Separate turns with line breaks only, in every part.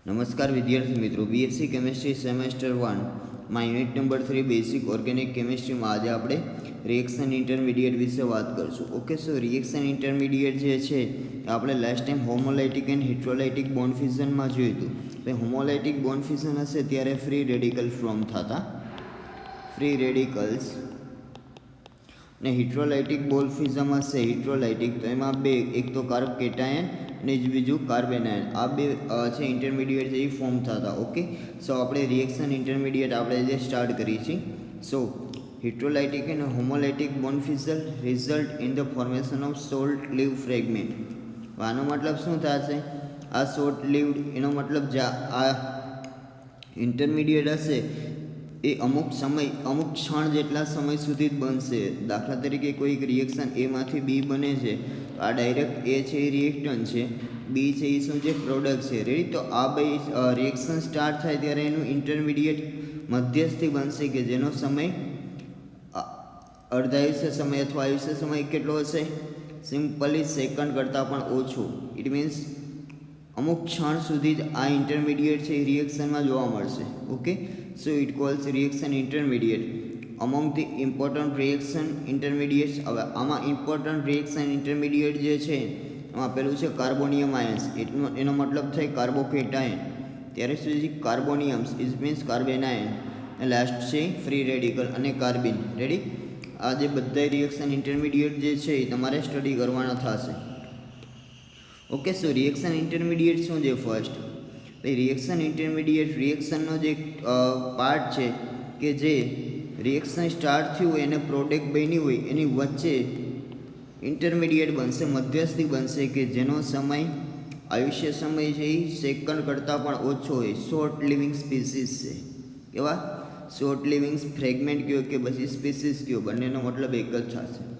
नमस्कार विद्यार्थी मित्रों, बीएससी केमिस्ट्री सेमेस्टर 1 में unit number 3 basic organic chemistry में आज आप रिएक्शन इंटरमीडिएट विषे बात करशुं। ओके, सो रिएक्शन इंटरमीडिएट जे छे आपणे last time homolytic and heterolytic bond fusion में जोयुं हतुं। तो होमोलाइटिक बॉन्ड फ्यूजन हशे त्यारे फ्री रेडिकल फॉर्म थता, फ्री रेडिकल्स ने हिट्रोलाइटिक बॉन्ड फ्यूजन हशे हिट्रोलाइटिक, तो एमां बे, एक तो कार्ब केटायन ने बीजू कार्बन आयन, आ बे छे इंटरमीडिएट जे फॉर्म थता। ओके, सो आपणे रिएक्शन इंटरमीडिएट आपणे जे स्टार्ट करी छे। So heterolytic and homolytic bond fusion result in the formation of short live fragment. आनो मतलब शुं थशे? आ शॉर्ट लिव्ड एनो मतलब जे आ इंटरमीडिएट हशे ए अमुक समय, अमुक क्षण जेटला समय सुधी ज बनशे। दाखला तरीके कोई रिएक्शन ए मांथी बी बने छे, तो आ डायरेक्ट ए छे रिएक्टન્ટ छे, बी छे ए शुं छे प्रोडक्ट छे। रेडी? तो आ बे रिएक्शन स्टार्ट थाय त्यारे एनुं इंटरमीडिएट मध्यस्थी बनशे के जेनो समय अर्धायुष्य समय अथवा आयुष्य समय केटलो हशे? सिम्पली सेकंड करता पण ओछो। इट मीन्स अमुक क्षण सुधी ज आ इंटरमीडिएट छे रिएक्शन में जोवा मळशे। Okay, so it calls reaction intermediate among the important reaction intermediates. हवे आमां इम्पोर्टન્ટ रिएक्शन इंटरमीडिएट जे छे एमां पेલું છે કાર્બોનિયમ આયન્સ, એનો મતલબ થાય કાર્બોકેટાયન, ત્યારે સુધી કાર્બોનિયમ્સ ઇઝ મીન્સ કાર્બન આયન, અને લાસ્ટ છે ફ્રી રેડિકલ અને કાર્બિન। રેડી? આ જે બધા રિએક્શન इंटरमीडिएट जे છે એ તમારે સ્ટડી કરવાના થશે। ओके, सो रिएक्शन इंटरमीडिएट शू है? फर्स्ट भाई रिएक्शन इंटरमीडिएट रिएक्शननो जो पार्ट है कि जे रिएक्शन स्टार्ट थयुं एने प्रोडक्ट बनी हुई एनी वच्चे इंटरमीडिएट बनशे, मध्यस्थी बनशे कि जेनो समय आयुष्य समय है सेकंड करता पण ओछो है। शॉर्ट लिविंग स्पीसीज है। केवा? शॉर्ट लिविंग फ्रेगमेंट कहो कि पछी स्पीसीज कहो, बंनेनो मतलब एक ज थशे।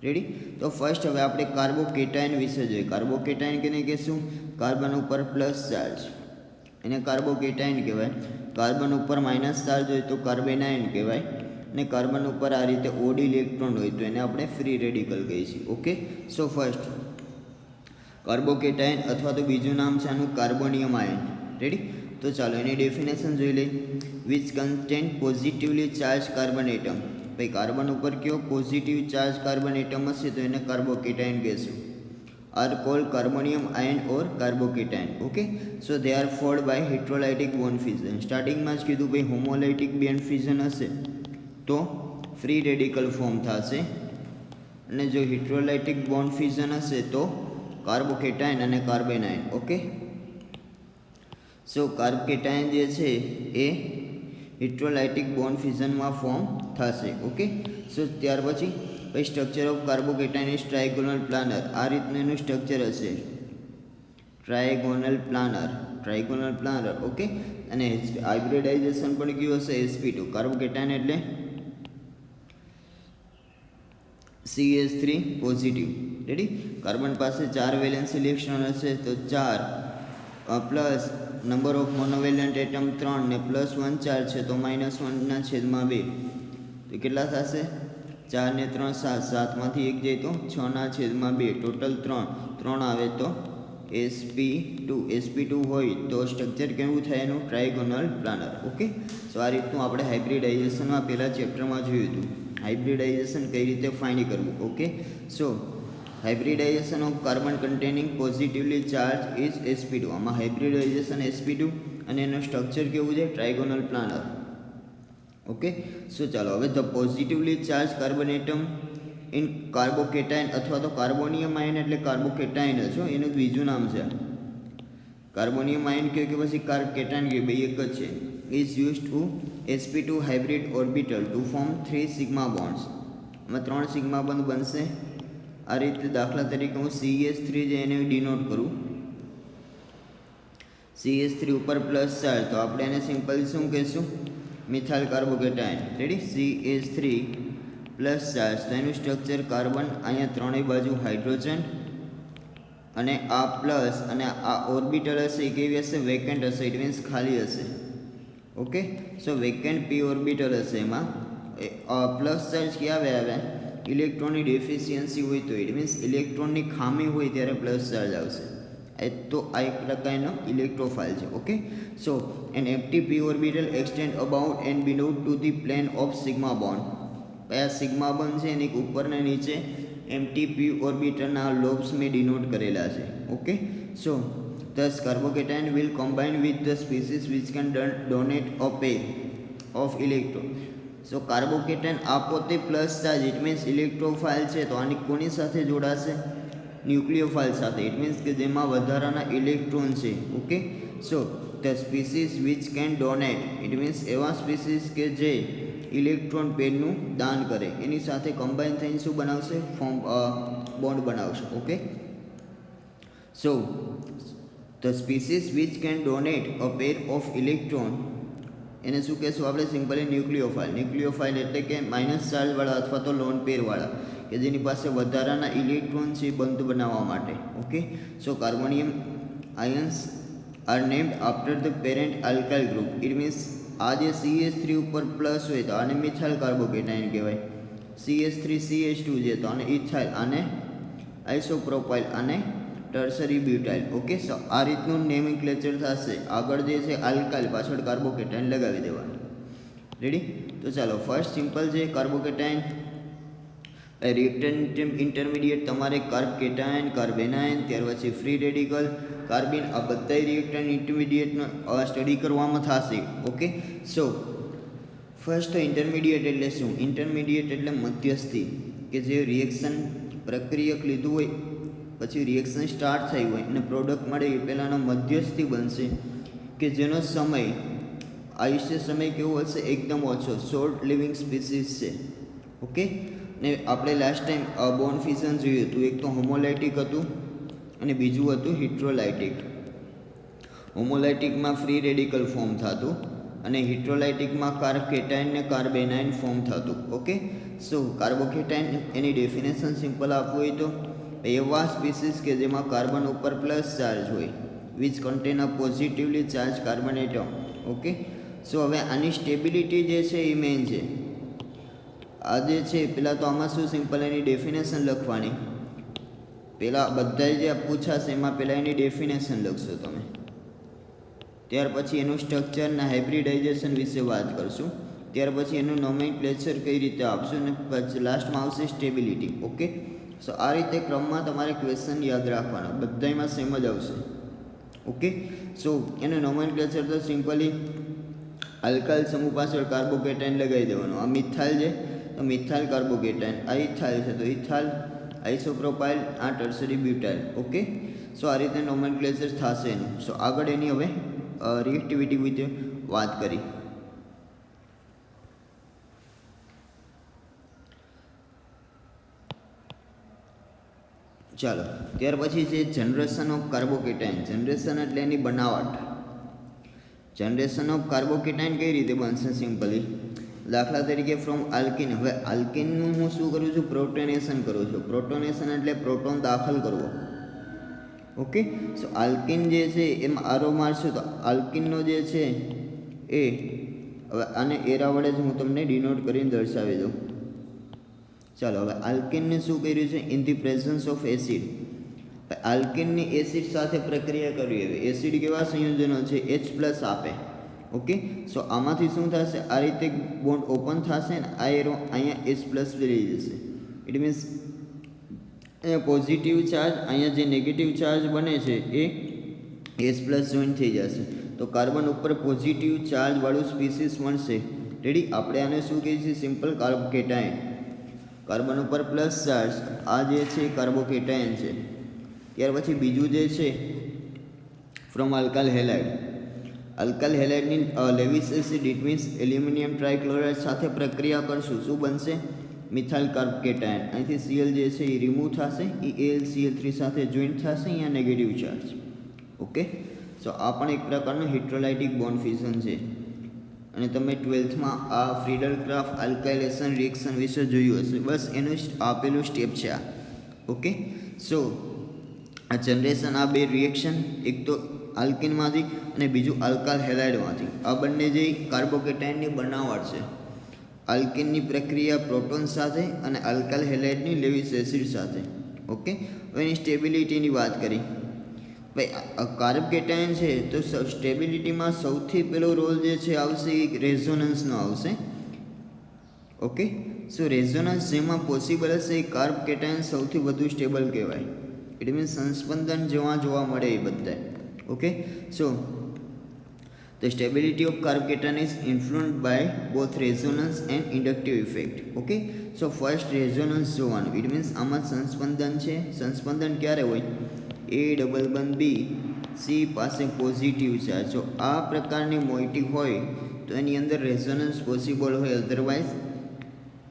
रेडी? तो फर्स्ट हवे आपणे कार्बोकेटायन विषे जोईए। कार्बोकेटायन केने कहेशुं? कार्बन उपर प्लस चार्ज एने कार्बोकेटायन कहेवाय। कार्बन उपर माइनस चार्ज होय तो कार्बन आयन कहेवाय, ने कार्बन उपर आ रीते ओड इलेक्ट्रॉन होय तो एने आपणे फ्री रेडिकल कहीए छीए। ओके, सो फर्स्ट कार्बोकेटायन अथवा तो बीजું नाम छे आनुं कार्बोनियम आयन। रेडी? तो चालो एनी डेफिनेशन जोई लईए। Which contain positively charge carbon atom. भाई कार्बन ऊपर क्यों पॉजिटिव चार्ज कार्बन एटम हशे तो एने कार्बोकेटायन कहेशुं। Are called carbonium ion or carbocation. Okay, so they are formed by heterolytic bond fusion. Starting में ज कीधुं भाई होमोलाइटिक बॉन्ड फ्यूजन हशे तो फ्री रेडिकल फॉर्म थशे, अने जो हिट्रोलाइटिक बॉन्ड फ्यूजन हशे तो कार्बोकेटायन अने carbanion. Okay, so carbocation जे छे ए हिट्रोलाइटिक बॉन्ड फ्यूजन में फॉर्म थशे। ओके, सो त्यार पछी भाई structure of carbocation is trigonal planar. आ रीतनुं एनुं स्ट्रक्चर हशे, trigonal planar, trigonal planar. Okay, अने हाइब्रिडाइजेशन पण क्युं हशे? sp2। कार्बोकेटायन एटले CH3 पॉजिटिव। रेडी? कार्बन पासे 4 वेलेंस इलेक्ट्रॉन हशे तो 4 plus number of monovalent atom 3 ने +1 चार्ज है तो -1/2 तो केटला थशे? 4 ने 3 7, 7 मांथी 1 जाए तो 6/2, टोटल 3 आवे तो sp2 होय तो स्ट्रक्चर केवुं थाय एनुं? Trigonal planar. ओके, सो आ रीतनुं आपणे हाइब्रिडाइजेशन में पहला चेप्टर में जोयुं हतुं, हाइब्रिडाइजेशन कई रीते फाइंड करवुं। Okay, so hybridization of carbon containing positively charge is sp2। आमां हाइब्रिडाइजेशन sp2 अने एनुं स्ट्रक्चर केवुं छे? Trigonal planar. ओके, सो चलो हवे the positively charge carbon atom in carbocation अथवा तो कार्बोनियम आयन एटले कार्बोकेटायन ज छो, एनुं बीजुं नाम छे कार्बोनियम आयन कहे कि पछी कार्बोकेटायन कहे, बे एक ज छे। Is used to sp2 hybrid orbital to form 3 sigma bonds. आमां 3 सिग्मा बॉन्ड बनशे। आ रीते दाखला तरीके हूँ CH3 जे एने डिनोट करूँ, CH3 ऊपर प्लस चार्ज तो आपणे एने सिंपल शुं कहीशुं? Methyl carbocation. Ready? CH3 plus charge तो एनुं स्ट्रक्चर कार्बन, अहींया त्रणेय बाजू हाइड्रोजन अने आ प्लस अने आ ऑर्बिटल हशे ए केवी हशे? वेकेंट हशे, इट मीन्स खाली हशे। ओके, सो वेकेंट p ऑर्बिटल हशे, एमां प्लस चार्ज क्यां आवे? इलेक्ट्रॉन की डेफिशियन्सी हो तो इट मीन्स इलेक्ट्रॉन की खामी हो त्यारे प्लस चार्ज आवशे। તો આ એક પ્રકારનો ઇલેક્ટ્રોફાઇલ છે. Okay, so an empty p orbital extend about and below to the plane of sigma bond. આ સિગ્મા બોન્ડ છે એની ઉપર ને નીચે એમ્પ્ટી p ઓર્બિટલના લોબ્સ મેં ડિનોટ કરેલા છે. Okay, so thus carbocation will combine with the species which can donate a pair of electron. સો કાર્બોકેટન આ પોતે plus charge, it means electrophile છે, તો આની કોની સાથે જોડાશે? ન્યુક્લિયોફાઇલ સાથે. ઇટ મીન્સ કે જેમાં વધારાના ઇલેક્ટ્રોન છે. Okay, so the species which can donate, it means એવા સ્પીસીસ કે જે ઇલેક્ટ્રોન પેરનું દાન કરે એની સાથે કમ્બાઈન થઈને શું બનાવશે? બોન્ડ બનાવશે. Okay, so the species which can donate a pair of electron, એને શું કહેશું આપણે? સિમ્પલી ન્યુક્લિયોફાઇલ. ન્યુક્લિયોફાઇલ એટલે કે માઇનસ ચાર્જવાળા અથવા તો લોન પેરવાળા, કે જેની પાસે વધારાના ઇલેક્ટ્રોન છે બંધ બનાવવા માટે. Okay, so carbonium ions are named after the parent alkyl group. It means આ જે CH3 ઉપર પ્લસ હોય તો આને મિથાઇલ કાર્બોકેટાઇન કહેવાય. CH3 CH2 છે તો આને ઇથાઇલ, આને આઇસોપ્રોપાઇલ, આને ટર્સરી બ્યુટાઇલ. ઓકે, સો આ રીતનું નેમિક્લેચર થશે. આગળ જે છે આલ્કાઇલ, પાછળ કાર્બોકેટાઇન લગાવી દેવાનું. રેડી? તો ચાલો ફર્સ્ટ સિમ્પલ છે કાર્બોકેટાઇન. રિએક્ટન્ટ ઇન્ટરમીડિયેટ તમારે કાર્બ કેટાયન, કાર્બેનાયન, ત્યાર પછી ફ્રી રેડિકલ, કાર્બિન, આ બધા રિએક્ટન્ટ ઇન્ટરમીડિયેટનો સ્ટડી કરવામાં થશે. ઓકે, સો ફર્સ્ટ ઇન્ટરમીડિયેટ એટલે શું? ઇન્ટરમીડિયેટ એટલે મધ્યસ્થી, કે જે રિએક્શન પ્રક્રિયક લીધું હોય પછી રિએક્શન સ્ટાર્ટ થઈ હોય અને પ્રોડક્ટ મળે એ પહેલાંનો મધ્યસ્થી બનશે, કે જેનો સમય આયુષ્ય સમય કેવો હશે? એકદમ ઓછો, શોર્ટ લિવિંગ સ્પીસીસ છે. ઓકે, ને આપણે લાસ્ટ ટાઈમ બોન્ડ ફિઝન જોયું હતું. એક તો હોમોલાઇટિક હતું અને બીજું હતું હિટ્રોલાઇટિક. હોમોલાઇટિકમાં ફ્રી રેડિકલ ફોર્મ થતું અને હિટ્રોલાઇટિકમાં કાર્બકેટાઇન ને કાર્બેનાઇન ફોર્મ થતું. ઓકે, સો કાર્બોકેટાઇન એની ડેફિનેશન સિમ્પલ આપવું હોય તો એવા સ્પીસીસ કે જેમાં કાર્બન ઉપર પ્લસ ચાર્જ હોય, which contain a positively charge carbon atom. Okay, so હવે આની સ્ટેબિલિટી જે છે એ મેઇન છે. આ જે છે પહેલાં તો આમાં શું સિમ્પલ એની ડેફિનેશન લખવાની. પહેલાં બધા જે પૂછાશે એમાં પહેલાં એની ડેફિનેશન લખશો તમે, ત્યાર પછી એનું સ્ટ્રક્ચર ને હાઇબ્રિડાઇઝેશન વિશે વાત કરશું, ત્યાર પછી એનું નોમેનક્લેચર કઈ રીતે આપશું અને પછી લાસ્ટમાં આવશે સ્ટેબિલિટી. ઓકે, સો આ રીતે ક્રમમાં તમારે ક્વેશ્ચન યાદ રાખવાના, બધામાં સેમ જ આવશે. ઓકે, સો એનું નોમેનક્લેચર તો સિમ્પલી આલ્કાઇલ સમૂહ પાછળ કાર્બોકેટાઇન લગાવી દેવાનું. આ મિથાઇલ છે તો મિથાઇલ કાર્બોકેટાઇન, આ ઇથાઇલ છે તો ઇથાઇલ આઇસોપ્રોપાઇલ, આ ટર્સરી બ્યુટાઇલ. ઓકે, સો આ રીતે નોમેનક્લેચર થશે એનું. સો આગળ એની હવે રિએક્ટિવિટી વિશે વાત કરી. ચાલો ત્યાર પછી છે જનરેશન ઓફ કાર્બોકેટાઇન. જનરેશન એટલે એની બનાવટ. જનરેશન ઓફ કાર્બોકેટાઇન કઈ રીતે બનશે? સિમ્પલી દાખલા તરીકે ફ્રોમ આલ્કિન. હવે આલ્કિનનું હું શું કરું છું? પ્રોટોનેશન કરું છું. પ્રોટોનેશન એટલે પ્રોટોન દાખલ કરવો. ઓકે, સો આલ્કિન જે છે એમાં આરો મારશું તો આલ્કિનનો જે છે એ, હવે આને એરા વડે જ હું તમને ડિનોટ કરીને દર્શાવી દઉં. ચાલો હવે આલ્કિનને શું કર્યું છે? In the presence of acid. આલ્કિનની એસિડ સાથે પ્રક્રિયા કરવી. હવે એસિડ કેવા સંયોજનો છે? H+ આપે. ઓકે, સો આમાંથી શું થશે? આ રીતે બોન્ડ ઓપન થશે ને આ એરો અહીંયા H+ રહી જશે. ઇટ મીન્સ અહીંયા પોઝિટિવ ચાર્જ, અહીંયા જે નેગેટિવ ચાર્જ બને છે એ H+ જોઈન થઈ જશે. તો કાર્બન ઉપર પોઝિટિવ ચાર્જવાળું સ્પીસીસ મળશે. રેડી? આપણે આને શું કહીએ છીએ? સિમ્પલ કાર્બોકેટાઇન. કાર્બન ઉપર પ્લસ ચાર્જ, આ જે છે કાર્બોકેટાઇન છે. ત્યાર પછી બીજું જે છે ફ્રોમ આલ્કાઇલ હેલાઇડ. આલ્કાઇલ હેલાઇડની Lewis acid, it means aluminium trichloride સાથે પ્રક્રિયા કરશું. શું બનશે? Methyl carbocation. અહીંથી Cl જે છે એ રિમૂવ થશે, એ AlCl3 સાથે જોઈન્ટ થશે, અહીંયા નેગેટિવ ચાર્જ. ઓકે, સો આ પણ એક પ્રકારનું હિટ્રોલાઇટિક બોન્ડ ફિઝન છે. અને તમે 12થમાં આ ફ્રીડલ-ક્રાફ્ટ આલ્કાઇલેશન રિએક્શન વિશે જોયું હશે. બસ એનું આપેલું સ્ટેપ છે આ. ઓકે, સો આ જનરેશન, આ બે રિએક્શન, એક તો આલ્કિનમાંથી અને બીજું આલ્કાઇલ હેલાઇડમાંથી, આ બંને જે કાર્બોકેટાઇનની બનાવટ છે. આલ્કિનની પ્રક્રિયા પ્રોટોન સાથે અને આલ્કાઇલ હેલાઇડની લેવિસ એસિડ સાથે. ઓકે, હવે એની સ્ટેબિલિટીની વાત કરી ભાઈ કાર્બ કેટાયન છે તો સ્ટેબિલિટીમાં સૌથી પહેલો રોલ જે છે આવશે એ રેઝોનન્સનો આવશે. ઓકે, સો રેઝોનન્સ જેમાં પોસિબલ હશે એ કાર્બ કેટાયન સૌથી વધુ સ્ટેબલ કહેવાય. ઇટ મીન્સ સંસ્પંદન જેવા જોવા મળે એ બધા. Okay, so the stability of carb cation is influenced by both resonance and inductive effect. Okay, so first resonance જોવાનું. It means આમાં સંસ્પંદન છે. સંસ્પંદન ક્યારે હોય? A ડબલ બંધ B C પાસે પોઝિટિવ ચાર્જ. જો આ પ્રકારની મોઇટી હોય તો એની અંદર રેઝોનન્સ પોસિબલ હોય, અધરવાઇઝ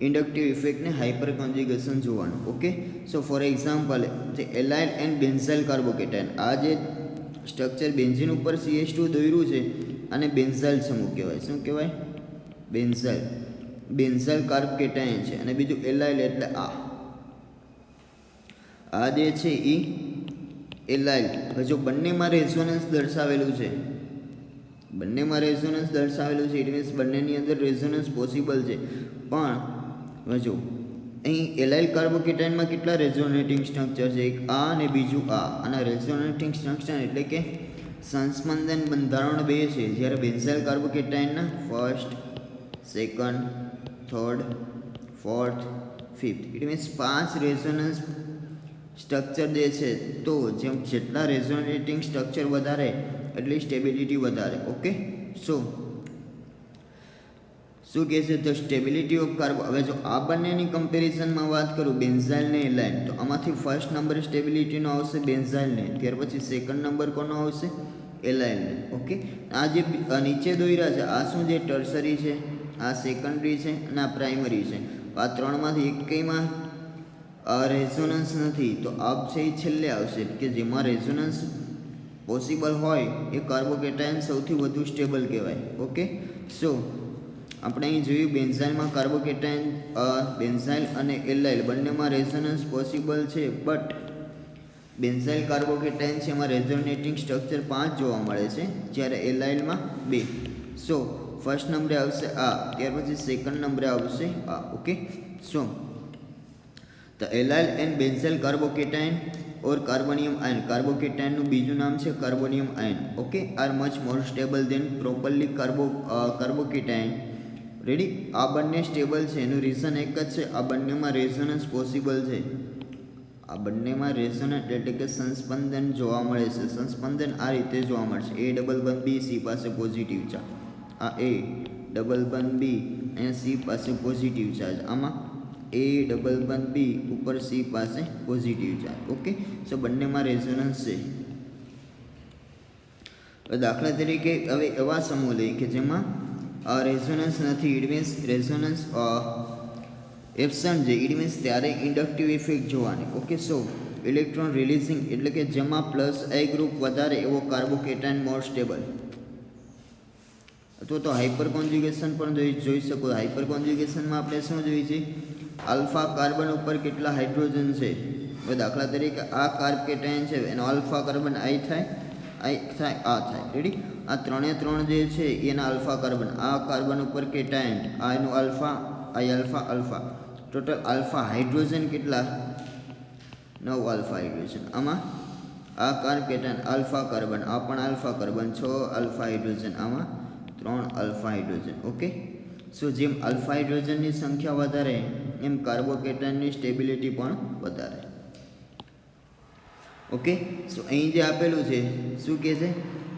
ઇન્ડક્ટિવ ઇફેક્ટને હાઇપર કોન્જ્યુગેશન જોવાનું. ઓકે, સો ફોર એક્ઝામ્પલ જે એલાઇલ એન્ડ બેન્ઝાઇલ કાર્બોકેટાયન, આ જે સ્ટ્રક્ચર બેન્ઝીન ઉપર CH2 દોર્યું છે અને બેન્ઝાઇલ સમૂહ કહેવાય. શું કહેવાય? બેન્ઝાઇલ. બેન્ઝાઇલ કાર્બ કેટાયન છે અને બીજું એલાઇલ એટલે આ જે છે એ એલાઇલ. જો બંનેમાં રેઝોનન્સ દર્શાવેલું છે, બંનેમાં રેઝોનન્સ દર્શાવેલું છે, ઇટ મીન્સ બંનેની અંદર રેઝોનન્સ પોસિબલ છે. પણ જો અહીં એલાઇલ કાર્બોકેટાયનમાં કેટલા રેઝોનેટિંગ સ્ટ્રક્ચર છે? એક આ અને બીજું આ. અને રેઝોનેટિંગ સ્ટ્રક્ચર એટલે કે સંસ્પંદન બંધારણ બે છે. જ્યારે બેન્ઝાઇલ કાર્બોકેટાયનના first, second, third, fourth, fifth, it means 5 resonance structure જે છે. તો જેમ જેટલા રેઝોનેટિંગ સ્ટ્રક્ચર વધારે એટલી સ્ટેબિલિટી વધારે. ઓકે, સો શું કહે છે? તો સ્ટેબિલિટી ઓફ કાર્બો. હવે જો આ બંનેની કમ્પેરિઝનમાં વાત કરું, બેન્ઝાઇલ ને એલાઇલ, તો આમાંથી ફર્સ્ટ નંબર સ્ટેબિલિટીનો આવશે બેન્ઝાઇલને, ત્યાર પછી સેકન્ડ નંબર કોનો આવશે? એલાઇલને. ઓકે, આ જે નીચે દોર્યા છે આ શું છે? ટર્સરી છે, આ સેકન્ડરી છે અને આ પ્રાઇમરી છે. આ ત્રણમાંથી એકમાં રેઝોનન્સ નથી, તો આ છે એ છેલ્લે આવશે કે જેમાં રેઝોનન્સ પોસિબલ હોય એ કાર્બોકેટાયન સૌથી વધુ સ્ટેબલ કહેવાય. ઓકે, સો આપણે અહીં જોયું બેન્ઝાઇલમાં કાર્બોકેટાયન, બેન્ઝાઇલ અને એલાઇલ બંનેમાં રેઝોનન્સ પોસિબલ છે. બટ બેન્ઝાઇલ કાર્બોકેટાયન છે એમાં રેઝોનેટિંગ સ્ટ્રક્ચર 5 જોવા મળે છે, જ્યારે એલાઇલમાં 2. સો ફર્સ્ટ નંબરે આવશે આ, ત્યાર પછી સેકન્ડ નંબરે આવશે આ. Okay, so the allyl and benzyl carbocation or carbonium ion, કાર્બોકેટાયનનું બીજું નામ છે carbonium ion. Okay, are much more stable than properly carbocation. Ready? આ બંને સ્ટેબલ છે. એનું રીઝન એક જ છે, આ બંનેમાં રેઝોનન્સ પોસિબલ છે. આ બંનેમાં રેઝોનન્સ એટલે કે સંસ્પંદન જોવા મળે છે. સંસ્પંદન આ રીતે જોવા મળશે. A ડબલ બંધ B C પાસે પોઝિટિવ ચાર્જ. આ A ડબલ બંધ B અને C પાસે પોઝિટિવ ચાર્જ. આમાં A ડબલ બંધ B ઉપર C પાસે પોઝિટિવ ચાર્જ. ઓકે, સો બંનેમાં રેઝોનન્સ છે. દાખલા તરીકે હવે એવા સમૂહ લઈએ કે જેમાં રેઝોનન્સ નથી, ઇટ મીન્સ રેઝોનન્સ એબસન્ટ છે, ઇટ મીન્સ ત્યારે ઇન્ડક્ટિવ ઇફેક્ટ જોવાની. ઓકે, સો ઇલેક્ટ્રોન રિલીઝિંગ એટલે કે જેમાં પ્લસ I ગ્રુપ વધારે એવો કાર્બોકેટાયન મોર સ્ટેબલ. અથવા તો હાઇપર કોન્જ્યુગેશન પણ જોઈ શકો. હાઇપર કોન્જ્યુગેશનમાં આપણે શું જોઈએ છે? આલ્ફા કાર્બન ઉપર કેટલા હાઇડ્રોજન છે. હવે દાખલા તરીકે આ કાર્બોકેટાયન છે, એનો આલ્ફા કાર્બન I થાય, આ થાય. રેડી? આ ત્રણે ત્રણ જે છે એના આલ્ફા કાર્બન, આ કાર્બન ઉપર કેટાયન, આ એનું આલ્ફા, આ alpha, alpha. Total alpha hydrogen કેટલા? 9 આલ્ફા હાઇડ્રોજન. આમાં આ કાર્બોકેટાયન આલ્ફા કાર્બન, આ પણ આલ્ફા કાર્બન, 6 આલ્ફા હાઇડ્રોજન, આમાં 3 આલ્ફા હાઇડ્રોજન. ઓકે, સો જેમ આલ્ફા હાઇડ્રોજનની સંખ્યા વધારે એમ કાર્બોકેટાયનની સ્ટેબિલિટી પણ વધારે. ઓકે, સો અહીં જે આપેલું છે શું કહે છે?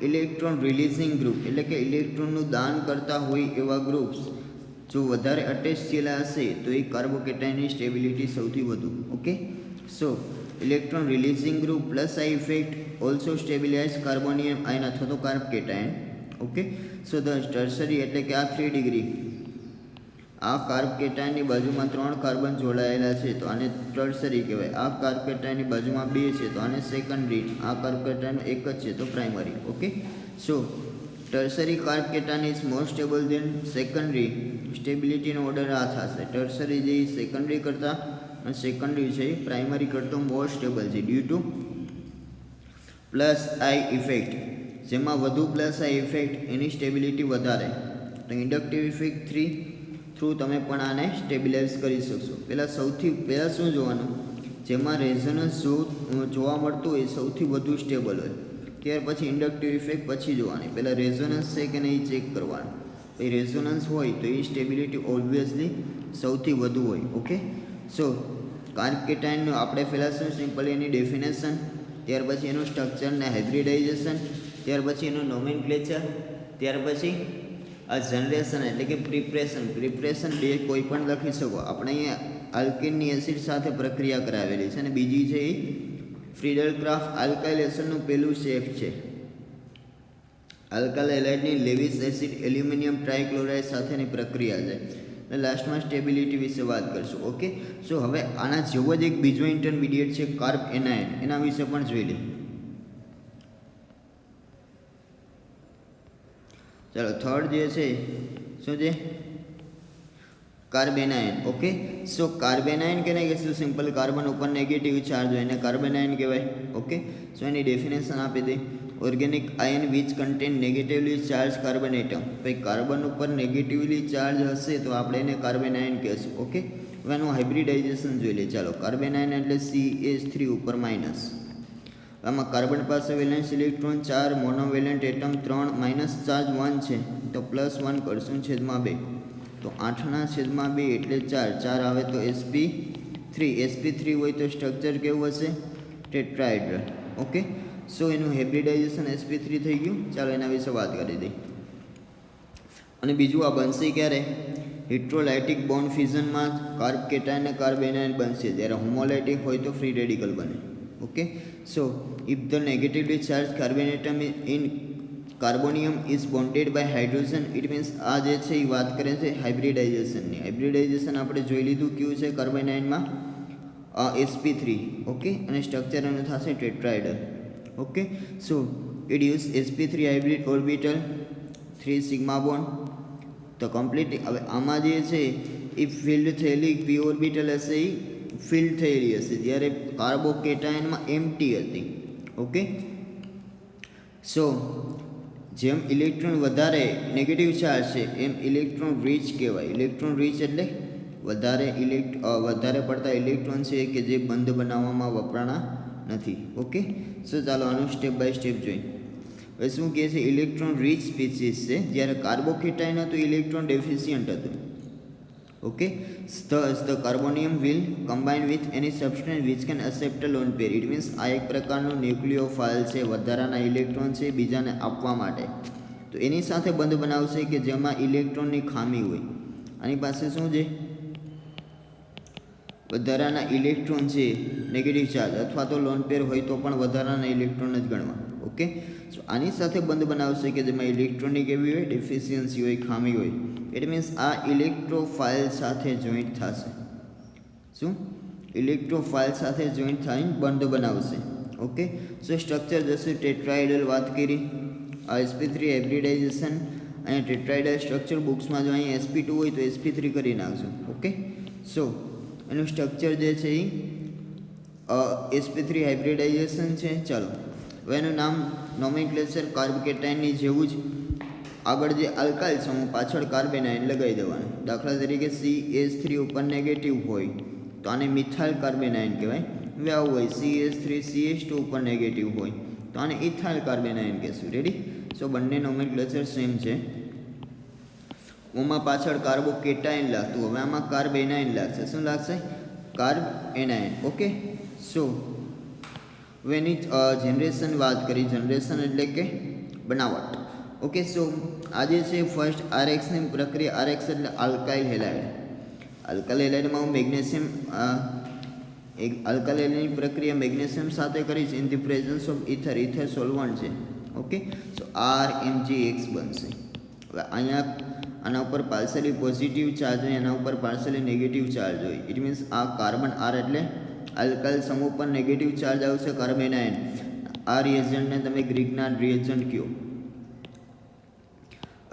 ઇલેક્ટ્રોન રિલીઝિંગ ગ્રુપ એટલે કે ઇલેક્ટ્રોનનું દાન કરતા હોય એવા ગ્રુપ્સ જો વધારે અટેચ થયેલા હશે તો એ કાર્બોકેટાયનની સ્ટેબિલિટી સૌથી વધુ. Okay, so electron releasing group plus I effect also stabilize carbonium ion અથવા તો carbocation. Okay, so the tertiary એટલે કે આ 3 ડિગ્રી, આ કાર્બોકેટાયનની બાજુમાં 3 કાર્બન જોડાયેલા છે તો આને ટર્સરી કહેવાય. આ કાર્બોકેટાયનની બાજુમાં 2 છે તો આને સેકન્ડરી. આ કાર્બોકેટાયન એક જ છે તો primary. Okay, so tertiary carbocation is more stable than secondary. સ્ટેબિલિટીનો ઓર્ડર આ થશે. ટર્સરી જે સેકન્ડરી કરતાં અને સેકન્ડરી છે એ પ્રાઇમરી કરતાં મોર સ્ટેબલ છે due to plus I effect. જેમાં વધુ પ્લસ I ઇફેક્ટ એની સ્ટેબિલિટી વધારે. તો ઇન્ડક્ટિવ ઇફેક્ટ થ્રુ તમે પણ આને સ્ટેબિલાઇઝ કરી શકશો. સૌથી પહેલાં શું જોવાનું? જેમાં રેઝોનન્સ જોવા મળતું હોય સૌથી વધુ સ્ટેબલ હોય. ત્યાર પછી ઇન્ડક્ટિવ ઇફેક્ટ પછી જોવાની. પહેલાં રેઝોનન્સ છે કે નહીં ચેક કરવાનું. પછી રેઝોનન્સ હોય તો એ સ્ટેબિલિટી ઓબ્વિયસલી સૌથી વધુ હોય. ઓકે, સો કાર્બ કેટાયનનું આપણે પહેલાં શું સિમ્પલી એની ડેફિનેશન, ત્યાર પછી એનું સ્ટ્રક્ચર ને હાઇબ્રિડાઇઝેશન, ત્યાર પછી એનું નોમેનક્લેચર, ત્યાર પછી આ જનરેશન એટલે કે પ્રિપરેશન બે કોઈ પણ લખી શકો. આપણે અહીંયા આલ્કેનની એસિડ સાથે પ્રક્રિયા કરાવેલી છે અને બીજી છે એ ફ્રીડલ ક્રાફ્ટ આલ્કાઇલ એસિડનું પહેલું સ્ટેપ છે. આલ્કાઇલ હેલાઇડની લેવિસ એસિડ એલ્યુમિનિયમ ટ્રાઇક્લોરાઇડ સાથેની પ્રક્રિયા છે. અને લાસ્ટમાં સ્ટેબિલિટી વિશે વાત કરશું. ઓકે, સો હવે આના જેવો જ એક બીજો ઇન્ટરમીડિયેટ છે કાર્બ એનાયન, એના વિશે પણ જોઈ લઈએ. ચાલો, થર્ડ જે છે શું છે? કાર્બેનાયન. ઓકે, સો કાર્બેનાયન કેને કહેશું? સિમ્પલ કાર્બન ઉપર નેગેટિવ ચાર્જ હોય એને કાર્બેનાયન કહેવાય. ઓકે, સો એની ડેફિનેશન આપી દે. Organic ion which contain negatively charge carbon atom. ભાઈ કાર્બન ઉપર નેગેટિવલી ચાર્જ હશે તો આપણે એને કાર્બેનાયન કહેશું. ઓકે, હવે એનું હાઇબ્રિડાઇઝેશન જોઈ લઈએ. ચાલો, કાર્બેનાયન એટલે CH3 ઉપર માઇનસ. આમાં કાર્બન પાસે valence electron 4, monovalent atom 3, minus charge 1 છે તો +1 કરશું છેદમાં 2, તો 8/2 એટલે 4 આવે તો sp3 હોય તો સ્ટ્રક્ચર કેવું હશે? ટેટ્રાહેડ્રલ. ઓકે, સો એનું હાઇબ્રિડાઇઝેશન sp3 થઈ ગયું. ચાલો એના વિશે વાત કરી દઈએ. અને બીજું આ બનશે ક્યારે? હિટ્રોલાઇટિક બોન્ડ ફ્યુઝનમાં કાર્બ કેટાયન અને કાર્બ એનાયન બનશે. જ્યારે હોમોલાઇટિક હોય તો ફ્રી રેડિકલ બને. Okay, so if the negatively charge carbon atom in carbonium is bonded by hydrogen, it means આ જે છે એ વાત કરે છે હાઇબ્રિડાઇઝેશનની. હાઇબ્રિડાઇઝેશન આપણે જોઈ લીધું કયું છે કાર્બોનાયનમાં? sp3. ઓકે, અને સ્ટ્રક્ચર એનું થશે tetrahedral. Okay, so it use sp3 hybrid orbital 3 sigma bond. તો કમ્પ્લીટ. હવે આમાં જે છે એ ફિલ્ડ થયેલી p ઓર્બિટલ હશે એ ફિલ્ડ થયેલી હશે, જ્યારે કાર્બોકેટાયનમાં એમ્પ્ટી હતી. ઓકે, સો જેમ ઇલેક્ટ્રોન વધારે નેગેટિવ ચાર્જ છે એમ ઇલેક્ટ્રોન રીચ કહેવાય. ઇલેક્ટ્રોન રીચ એટલે વધારે પડતા ઇલેક્ટ્રોન છે કે જે બંધ બનાવવામાં વપરાણા નથી. ઓકે, સો ચાલો આનું સ્ટેપ બાય સ્ટેપ જોઈએ. હવે શું કહે છે? ઇલેક્ટ્રોન રીચ સ્પીસીસ છે, જ્યારે કાર્બોકેટાયન હતું ઇલેક્ટ્રોન ડેફિશિયન્ટ હતું. Okay, thus the carbonium will combine with any substance which can accept a lone pair. It means આ એક પ્રકારનું ન્યુક્લિયોફાઇલ છે, વધારાના ઇલેક્ટ્રોન છે બીજાને આપવા માટે. તો એની સાથે બંધ બનાવશે કે જેમાં ઇલેક્ટ્રોનની ખામી હોય. આની પાસે શું છે? વધારાના ઇલેક્ટ્રોન છે, નેગેટિવ ચાર્જ અથવા તો લોન પેર હોય તો પણ વધારાના ઇલેક્ટ્રોન જ ગણવા. ઓકે, સો આની સાથે બંધ બનાવશે કે જેમાં ઇલેક્ટ્રોનની કેવી હોય? ડેફિશિયન્સી હોય, ખામી હોય. ઇટ મીન્સ આ ઇલેક્ટ્રોફાઇલ સાથે જોઈન્ટ થશે. શું? ઇલેક્ટ્રોફાઇલ સાથે જોઈન્ટ થઈને બંધ બનાવશે. ઓકે, સો સ્ટ્રક્ચર જશે ટેટ્રાહેડ્રલ વાત કરી. આ sp3 હાઇબ્રિડાઇઝેશન અહીંયા ટેટ્રાહેડ્રલ સ્ટ્રક્ચર બુક્સમાં જો અહીંયા sp2 હોય તો sp3 કરી નાખજો. ઓકે, સો એનું સ્ટ્રક્ચર જે છે એ sp3 હાઇબ્રિડાઇઝેશન છે. ચાલો, હવે એનું નામ નોમેનક્લેચર કાર્બ કેટાયનની જેવું જ આગળ જે આલ્કાઇલ સમૂહ પાછળ કાર્બેનાયન લગાવી દેવાનું. દાખલા તરીકે CH3 ઉપર નેગેટિવ હોય તો આને મિથાઇલ કાર્બેનાયન કહેવાય. હવે આવું હોય CH3 CH2 ઉપર નેગેટિવ હોય તો આને ઇથાઇલ કાર્બેનાયન કહેશું. રેડી? સો બંને નોમેનક્લેચર સેમ છે. ઓમાં પાછળ કાર્બો કેટાયન લાગતું, હવે આમાં કાર્બ એનાયન લાગશે. શું લાગશે? Carb anion. ઓકે, સો હવે એની જનરેશન વાત કરી. જનરેશન એટલે કે બનાવટ. ઓકે, સો આજે છે ફર્સ્ટ RXની પ્રક્રિયા. RX એટલે આલ્કાઇલ હેલાઇડ. આલ્કાઇલ હેલાઇડમાં હું મેગ્નેશિયમ આલ્કાઇલ હેલાઇડની પ્રક્રિયા મેગ્નેશિયમ સાથે કરીશ in the presence of ether. Ether solvent છે. ઓકે, સો RMgX બનશે. હવે અહીંયા આના ઉપર પાર્શિયલી પોઝિટિવ ચાર્જ હોય, એના ઉપર પાર્શિયલી નેગેટિવ ચાર્જ હોય. ઇટ મીન્સ આ કાર્બન R એટલે આલ્કાઇલ સમૂહ પર નેગેટિવ ચાર્જ આવશે કાર્બેનાયન. આ રિએજન્ટને તમે ગ્રિગ્નાર્ડ રિએજન્ટ કહો.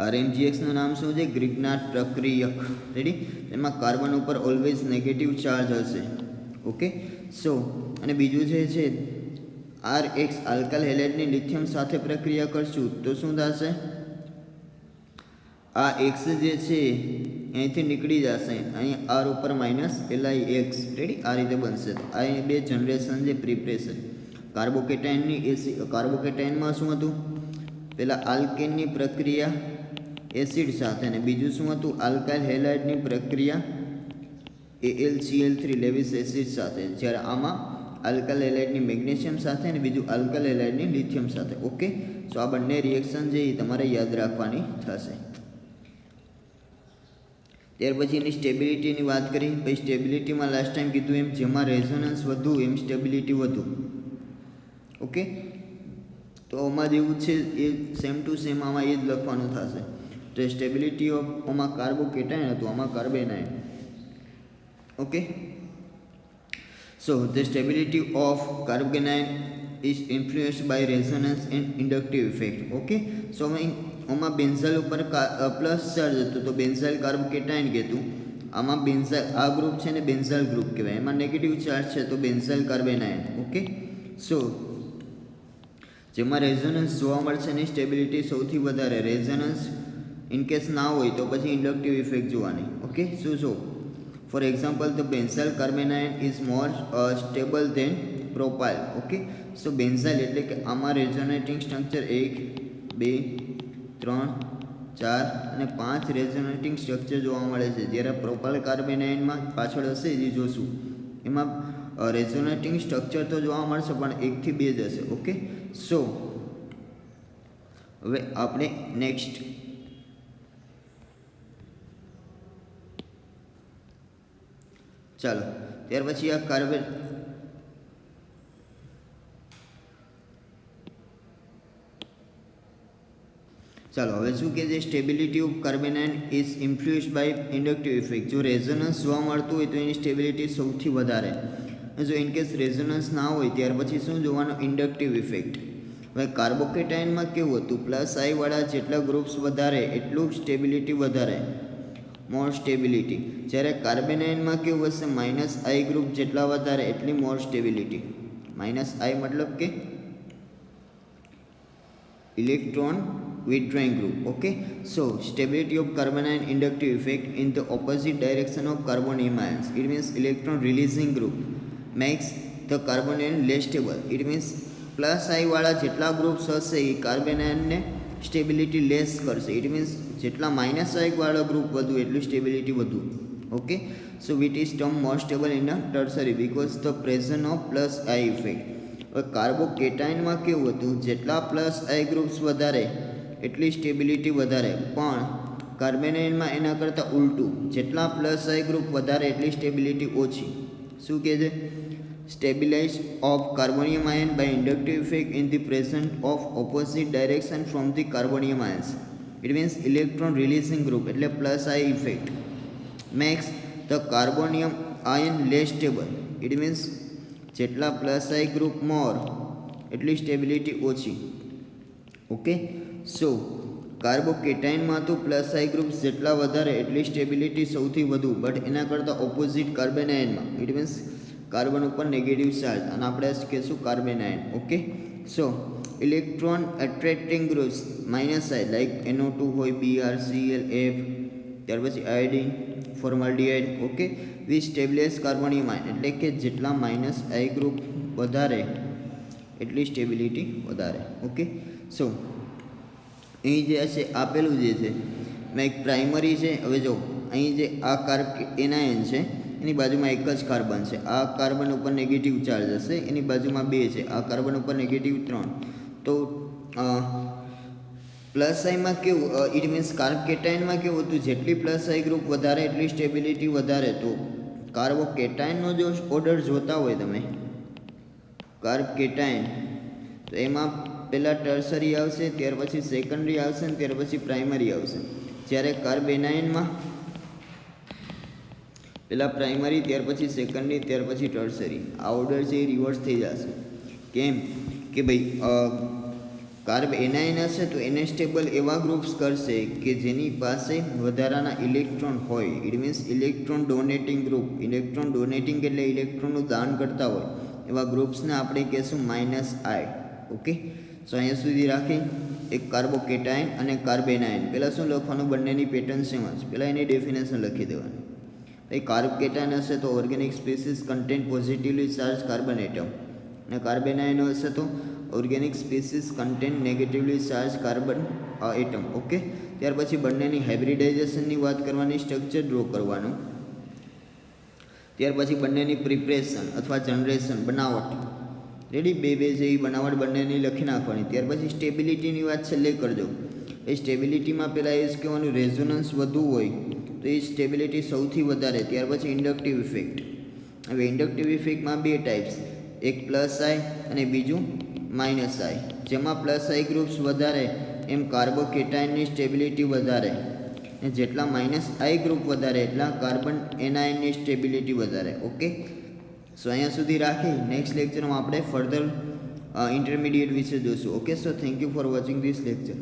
RMgX નું નામ શું છે? ગ્રિગ્નાર્ડ પ્રક્રિયક. રેડી? એમાં કાર્બન ઉપર ઓલવેઝ નેગેટિવ ચાર્જ હશે. ઓકે, સો અને બીજું જે છે RX આલ્કાઇલ હેલાઇડની લિથિયમ સાથે પ્રક્રિયા કરશું તો શું થશે? આ X જે છે અહીંથી નીકળી જશે, અહીં R ઉપર માઇનસ LiX. રેડી? આ રીતે બનશે. આ બે જનરેશન છે પ્રિપરેશન. કાર્બોકેટાઇનમાં શું હતું, પહેલાં આલ્કેનની પ્રક્રિયા એસિડ સાથે, અને બીજું શું હતું, આલ્કાઇલ હેલાઇડની પ્રક્રિયા AlCl3 લેવિસ એસિડ સાથે. જ્યારે આમાં આલ્કાઇલ હેલાઇડની મેગ્નેશિયમ સાથે અને બીજું આલ્કાઇલ હેલાઇડની લિથિયમ સાથે. ઓકે, સો આ બંને રિએક્શન છે એ તમારે યાદ રાખવાની થશે. ત્યાર પછી એની સ્ટેબિલિટીની વાત કરી. પછી સ્ટેબિલિટીમાં લાસ્ટ ટાઈમ કીધું એમ, જેમાં રેઝોનન્સ વધુ એમ સ્ટેબિલિટી વધુ. ઓકે, તો આમાં જેવું છે એ સેમ ટુ સેમ આમાં એ જ લખવાનું થશે. તો સ્ટેબિલિટી ઓફ આમાં કાર્બોકેટાઇન હતું, આમાં carbanion. Okay, so the stability of carbocation is influenced by resonance and inductive effect. Okay, so આમાં બેન્ઝાઇલ ઉપર પ્લસ ચાર્જ હતો તો બેન્ઝાઇલ કાર્બોકેટાઇન કહેતું. આમાં બેન્ઝાઇલ આ ગ્રુપ છે ને બેન્ઝાઇલ ગ્રુપ કહેવાય. એમાં નેગેટિવ ચાર્જ છે તો બેન્ઝાઇલ કાર્બેનાઇન. ઓકે, સો જેમાં રેઝોનન્સ જોવા મળશે એની સ્ટેબિલિટી સૌથી વધારે. રેઝોનન્સ ઇનકેસ ના હોય તો પછી ઇન્ડક્ટિવ ઇફેક્ટ જોવાની. ઓકે, શું for example the benzyl carbanion is more stable than propyl. Okay, so benzyl એટલે કે આમાં રેઝોનેટિંગ સ્ટ્રક્ચર 1 2 3 4 અને 5 રેઝોનેટિંગ સ્ટ્રક્ચર જોવા મળે છે. જ્યારે પ્રોપાઇલ કાર્બેનાઇનમાં પાછળ હશે જે જોશું એમાં રેઝોનેટિંગ સ્ટ્રક્ચર તો જોવા મળશે પણ 1 થી 2 જ હશે. ઓકે, સો હવે આપણે નેક્સ્ટ ચાલો ત્યાર પછી આ ચાલો હવે શું કહે છે, stability of carbanion is influenced by inductive effect. જો રેઝોનન્સ જોવા મળતું હોય તો એની સ્ટેબિલિટી સૌથી વધારે. જો ઇનકેસ રેઝોનન્સ ના હોય ત્યાર પછી શું જોવાનું, ઇન્ડક્ટિવ ઇફેક્ટ. હવે કાર્બોકેટાઇનમાં કેવું હતું, પ્લસ આઈ વાળા જેટલા ગ્રુપ્સ વધારે એટલું સ્ટેબિલિટી વધારે, મોર સ્ટેબિલિટી. જ્યારે કાર્બેનાઇનમાં કેવું હશે, માઇનસ આઈ ગ્રુપ જેટલા વધારે એટલી મોર સ્ટેબિલિટી. માઇનસ આઈ મતલબ કે electron withdrawing group. Okay, so stability of carbanion inductive effect in the opposite direction of carbonium ions. It means electron releasing group makes the carbanion less stable. It means plus I વાળા જેટલા groups હશે એ કાર્બેનાયનને stability less કરશે. It means જેટલા minus આઈ વાળો group વધુ એટલું stability વધુ. Okay, so wit is term more stable in a tertiary because the present of plus I effect. હવે કાર્બોકેટાઇનમાં કેવું હતું, જેટલા પ્લસ આઈ ગ્રુપ્સ વધારે એટલી સ્ટેબિલિટી વધારે, પણ કાર્બેનાઇનમાં એના કરતાં ઉલટું, જેટલા પ્લસ આઈ ગ્રુપ વધારે એટલી સ્ટેબિલિટી ઓછી. શું કહે છે, stabilize of carbonium ion by inductive effect in the present of opposite direction from the carbonium ions. It means electron releasing group એટલે plus I effect makes the carbonium ion less stable. It means જેટલા plus I group more એટલી stability ઓછી. Okay, સો કાર્બોકેટાઇનમાં તો plus આઈ groups જેટલા વધારે એટલી stability સૌથી વધુ, બટ એના કરતાં ઓપોઝિટ કાર્બેનાઇનમાં. ઇટ મીન્સ કાર્બન ઉપર નેગેટિવ ચાર્જ અને આપણે કહીશું carbanion. Okay, so electron attracting groups minus I like NO2 હોય, BrCl, F, ત્યાર પછી iodine, formaldehyde. Okay, we stabilize carbonium ion એટલે કે જેટલા માઇનસ આઈ ગ્રુપ વધારે એટલી સ્ટેબિલિટી વધારે. ઓકે, સો અહીં જે છે આપેલું જે છે એક પ્રાઇમરી છે. હવે જો અહીં જે આ એનાયન છે એની બાજુમાં એક જ કાર્બન છે. આ કાર્બન ઉપર નેગેટિવ ચાર્જ હશે, એની બાજુમાં 2 છે. આ કાર્બન ઉપર નેગેટિવ 3. તો પ્લસ આઈમાં કેવું, ઇટ મીન્સ કાર્બોકેટાઇનમાં કેવું હતું, જેટલી પ્લસ આઈ ગ્રુપ વધારે એટલી સ્ટેબિલિટી વધારે. તો કાર્બોકેટાઇનનો જો ઓર્ડર જોતા હોય તમે, કાર્બોકેટાઇન તો એમાં પહેલાં ટર્સરી આવશે, ત્યાર પછી સેકન્ડરી આવશે ને ત્યાર પછી પ્રાઇમરી આવશે. જ્યારે કાર્બેનાઇનમાં પહેલાં પ્રાઇમરી, ત્યાર પછી સેકન્ડરી, ત્યાર પછી ટર્સરી. આ ઓર્ડર છે એ રિવર્સ થઈ જશે. કેમ કે ભાઈ કાર્બેનાઇન હશે તો એને સ્ટેબલ એવા ગ્રુપ્સ કરશે કે જેની પાસે વધારાના ઇલેક્ટ્રોન હોય. It means electron donating group. Electron donating એટલે ઇલેક્ટ્રોનનું દાન કરતા હોય એવા ગ્રુપ્સને આપણે કહેશું માઇનસ આઈ. ઓકે, સો અહીંયા સુધી રાખી એક કાર્બોકેટાઇન અને કાર્બેનાઇન. પહેલાં શું લખવાનું, બંનેની પેટર્ન સેમ જ. પહેલાં એની ડેફિનેશન લખી દેવાની. ભાઈ કાર્બોકેટાઇન હશે તો organic species content positively charge carbon atom. અને કાર્બન આયનો હશે તો organic species content negatively charge carbon atom. Okay, ત્યાર પછી બંનેની હાઇબ્રિડાઇઝેશનની વાત કરવાની, સ્ટ્રક્ચર ડ્રો કરવાનું. ત્યાર પછી બંનેની પ્રિપરેશન અથવા જનરેશન, બનાવટ, રેડી, બે છે એ બનાવટ બંનેની લખી નાખવાની. ત્યાર પછી સ્ટેબિલિટીની વાત છેલ્લે કરજો. એ સ્ટેબિલિટીમાં પહેલાં એ જ કહેવાનું, રેઝોનન્સ વધુ હોય તો એ સ્ટેબિલિટી સૌથી વધારે. ત્યાર પછી ઇન્ડક્ટિવ ઇફેક્ટ. હવે ઇન્ડક્ટિવ ઇફેક્ટમાં બે ટાઈપ્સ, એક પ્લસ આઈ અને બીજું માઇનસ આઈ. જેમાં પ્લસ આઈ ગ્રુપ્સ વધારે એમ કાર્બોકેટાયનની સ્ટેબિલિટી વધારે, અને જેટલા માઇનસ આઈ ગ્રુપ વધારે એટલા કાર્બન એનાયનની સ્ટેબિલિટી વધારે. ઓકે, સો અહીંયા સુધી રાખી નેક્સ્ટ લેક્ચરમાં આપણે ફર્ધર ઇન્ટરમીડિયેટ વિશે જોઈશું. Okay, so thank you for watching this lecture.